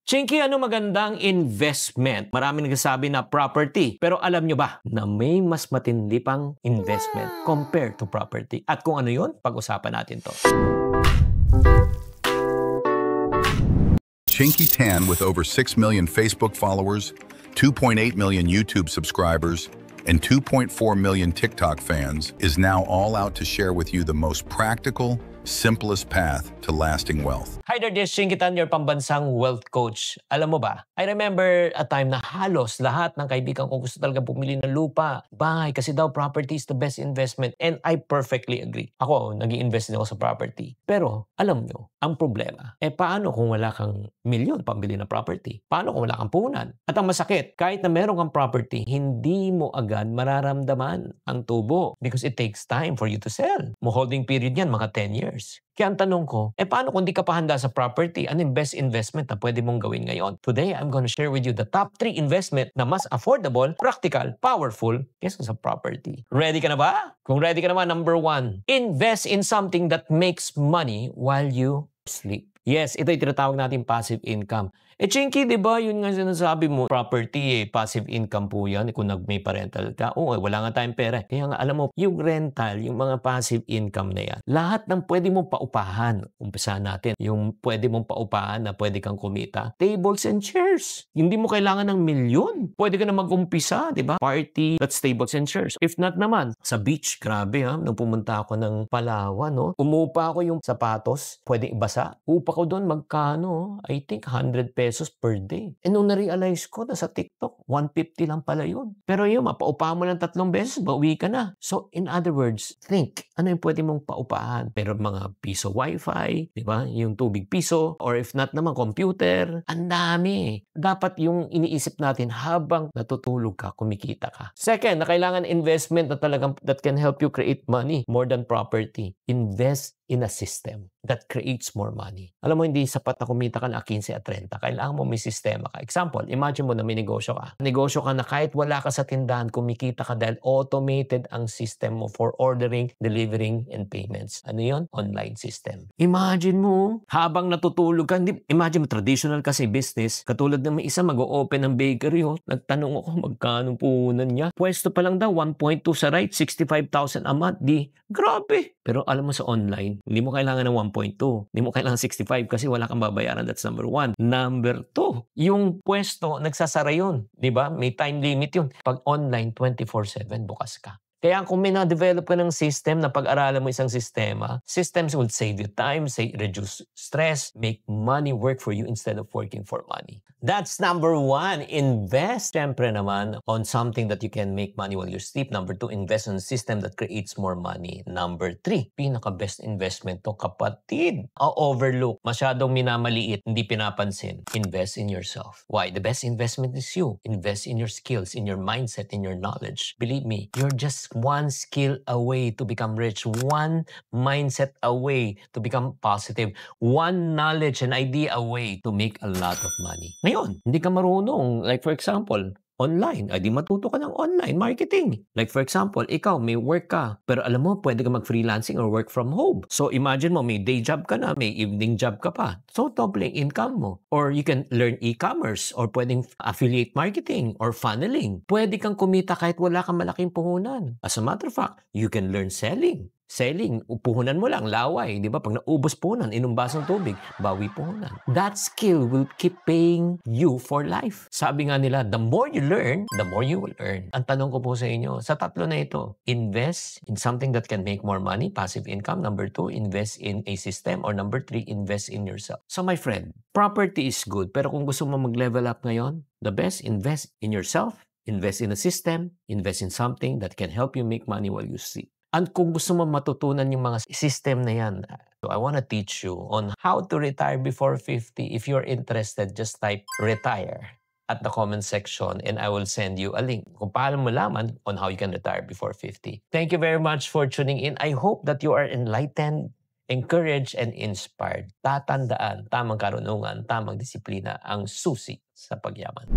Chinky, ano magandang investment? Maraming nagsasabi na property. Pero alam nyo ba na may mas matindi pang investment compared to property? At kung ano yun, pag-usapan natin to. Chinky Tan, with over 6 million Facebook followers, 2.8 million YouTube subscribers, and 2.4 million TikTok fans, is now all out to share with you the most practical, simplest path to lasting wealth. Hi there, this is Chinky Tan, your pambansang wealth coach. Alam mo ba, I remember a time na halos lahat ng kaibigan ko gusto talaga bumili ng lupa, bahay, kasi daw property is the best investment. And I perfectly agree. Ako, nag-i-invest din ako sa property. Pero, alam nyo, ang problema, paano kung wala kang milyon pambili ng property? Paano kung wala kang puhunan? At ang masakit, kahit na meron kang property, hindi mo agad mararamdaman ang tubo because it takes time for you to sell. Mo holding period yan, mga 10 years. Kaya ang tanong ko, paano kung di ka pa handa sa property? Ano yung best investment na pwede mong gawin ngayon? Today, I'm going to share with you the top 3 investment na mas affordable, practical, powerful kaysa sa property. Ready ka na ba? Kung ready ka naman, number 1, invest in something that makes money while you sleep. Yes, ito yung tinatawag natin passive income. Chinky, di ba? Yun nga sinasabi mo, property, passive income po yan. Kung may parental ka, wala nga tayong pera. Kaya nga, alam mo, yung rental, yung mga passive income na yan, lahat ng pwede mong paupahan, umpisahan natin, yung pwede mong paupahan na pwede kang kumita, tables and chairs. Hindi mo kailangan ng milyon. Pwede ka na mag-umpisa, di ba? Party, that's tables and chairs. If not naman, sa beach, grabe ha, nung pumunta ako ng Palawan, no? Umupa ako yung sapatos, pwede ibasa. Upa ko doon, magkano? I think 100 pesos per day. Nung na-realize ko na sa TikTok, 150 lang pala yun. Pero yun, mapaupahan mo lang 3 beses, bawi ka na. So, in other words, think, ano yung pwede mong paupahan? Pero mga piso wifi, di ba? Yung tubig piso, or if not naman, computer. Ang dami. Dapat yung iniisip natin habang natutulog ka, kumikita ka. Second, na kailangan investment na talagang that can help you create money more than property. Invest in a system that creates more money. Alam mo, hindi sapat na kumita ka na 15 at 30. Kailangan mo may sistema ka. Example, imagine mo na may negosyo ka. Negosyo ka na kahit wala ka sa tindahan, kumikita ka dahil automated ang system mo for ordering, delivering, and payments. Ano yun? Online system. Imagine mo, habang natutulog ka, imagine mo, traditional kasi business, katulad ng may isa mag-o-open ng bakery, nagtanong ako, magkano puhunan niya? Pwesto pa lang daw, 1.2 sa right, 65,000 a month. Grabe! Pero alam mo sa online, hindi mo kailangan ng 1.2. Hindi mo kailangan 65 kasi wala kang babayaran. That's number 1. Number 2, yung pwesto, nagsasara yun. Diba? May time limit yun. Pag online, 24/7, bukas ka. Kaya kung may na-develop ka ng system na pag-aralan mo isang sistema, systems will save you time, reduce stress, make money work for you instead of working for money. That's number 1. Invest, syempre naman, on something that you can make money while you sleep. Number 2, invest in a system that creates more money. Number 3, pinaka-best investment to, kapatid. Overlook, masyadong minamaliit, hindi pinapansin. Invest in yourself. Why? The best investment is you. Invest in your skills, in your mindset, in your knowledge. Believe me, you're just one skill away to become rich, one mindset away to become positive, one knowledge and idea away to make a lot of money. Ngayon, hindi ka marunong, like for example, online, di matuto ka ng online marketing. Like for example, ikaw may work ka, pero alam mo, pwede ka mag-freelancing or work from home. So imagine mo, may day job ka na, may evening job ka pa. So doubling income mo. Or you can learn e-commerce or pwedeng affiliate marketing or funneling. Pwede kang kumita kahit wala kang malaking puhunan. As a matter of fact, you can learn selling. Selling, puhunan mo lang, laway, di ba? Pag naubos puhunan, inumbas ng tubig, bawi puhunan. That skill will keep paying you for life. Sabi nga nila, the more you learn, the more you will earn. Ang tanong ko po sa inyo, sa tatlo na ito, invest in something that can make more money, passive income. Number 2, invest in a system. Or number 3, invest in yourself. So my friend, property is good, pero kung gusto mo mag-level up ngayon, the best, invest in yourself, invest in a system, invest in something that can help you make money while you sleep. And kung gusto mo matutunan yung mga system na yan, so I want to teach you on how to retire before 50. If you're interested, just type retire at the comment section and I will send you a link kung paano mo laman on how you can retire before 50. Thank you very much for tuning in. I hope that you are enlightened, encouraged, and inspired. Tatandaan, tamang karunungan, tamang disiplina ang susi sa pagyaman.